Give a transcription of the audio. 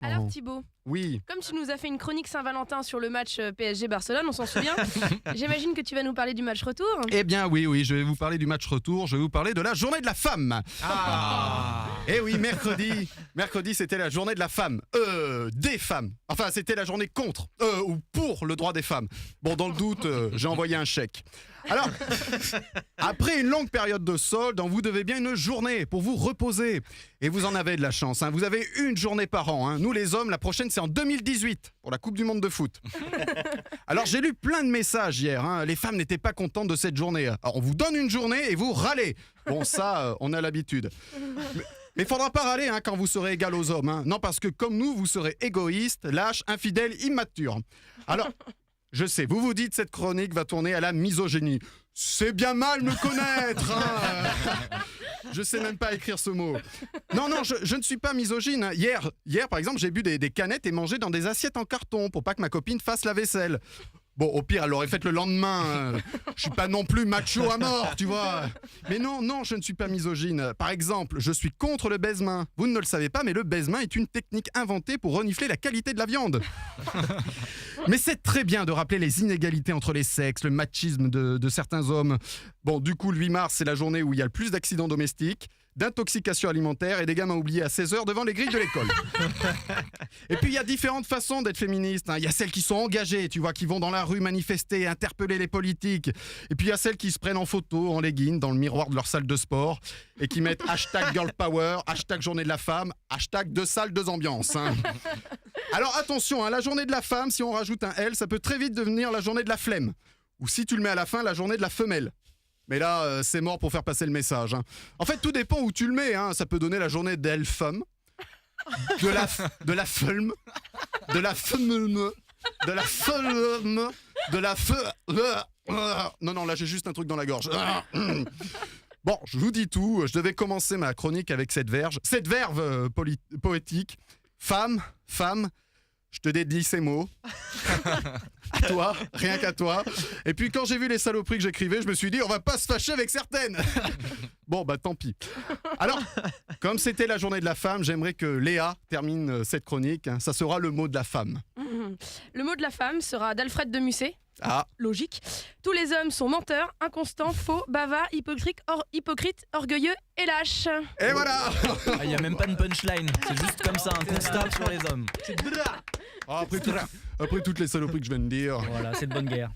Alors Thibaut, Oui. comme tu nous as fait une chronique Saint-Valentin sur le match PSG-Barcelone, on s'en souvient, j'imagine que tu vas nous parler du match retour. Eh bien oui, je vais vous parler du match retour, je vais vous parler de la journée de la femme. Eh oui, mercredi c'était la journée de la femme, des femmes. Enfin, c'était la journée contre, ou pour le droit des femmes. Bon, dans le doute, j'ai envoyé un chèque. Alors, après une longue période de solde, vous devez bien une journée pour vous reposer. Et vous en avez de la chance, hein. Vous avez une journée par an, hein. Nous les hommes, la prochaine c'est en 2018, pour la Coupe du Monde de foot. Alors j'ai lu plein de messages hier, hein. Les femmes n'étaient pas contentes de cette journée. Alors on vous donne une journée et vous râlez. Bon ça, on a l'habitude. Mais il faudra pas râler quand vous serez égal aux hommes. Non, parce que comme nous, vous serez égoïste, lâche, infidèle, immature. Alors, je sais, vous vous dites cette chronique va tourner à la misogynie. C'est bien mal me connaître. Je sais même pas écrire ce mot. Non, je ne suis pas misogyne. Hier par exemple, j'ai bu des canettes et mangé dans des assiettes en carton pour pas que ma copine fasse la vaisselle. Bon, au pire, elle l'aurait faite le lendemain. Je suis pas non plus macho à mort, tu vois. Mais non, je ne suis pas misogyne. Par exemple, je suis contre le baise-main. Vous ne le savez pas, mais le baise-main est une technique inventée pour renifler la qualité de la viande. Mais c'est très bien de rappeler les inégalités entre les sexes, le machisme de certains hommes. Bon, du coup, le 8 mars, c'est la journée où il y a le plus d'accidents domestiques, d'intoxication alimentaire et des gamins oubliés à 16h devant les grilles de l'école. Et puis il y a différentes façons d'être féministe. Il y a celles qui sont engagées, tu vois, qui vont dans la rue manifester, interpeller les politiques. Et puis il y a celles qui se prennent en photo, en legging, dans le miroir de leur salle de sport et qui mettent hashtag girl power, hashtag journée de la femme, hashtag 2 salles, 2 ambiances. Alors attention, la journée de la femme, si on rajoute un L, ça peut très vite devenir la journée de la flemme. Ou si tu le mets à la fin, la journée de la femelle. Mais là, c'est mort pour faire passer le message. En fait, tout dépend où tu le mets. Ça peut donner la journée d'elle-femme, de la femme, de la femme, de la femme, de la Non, là, j'ai juste un truc dans la gorge. Bon, je vous dis tout. Je devais commencer ma chronique avec cette verve poétique. Femme, je te dédie ces mots. À toi, rien qu'à toi. Et puis quand j'ai vu les saloperies que j'écrivais, je me suis dit, on va pas se fâcher avec certaines. Bon, bah tant pis. Alors, comme c'était la journée de la femme, j'aimerais que Léa termine cette chronique. Ça sera le mot de la femme. Le mot de la femme sera d'Alfred de Musset. Ah, Logique. Tous les hommes sont menteurs, inconstants, faux, bavards, hypocrites, orgueilleux et lâches. et voilà. Il n'y a même pas de punchline, c'est juste comme ça, un constat sur les hommes. Après toutes les saloperies que je viens de dire. Voilà, c'est de bonne guerre.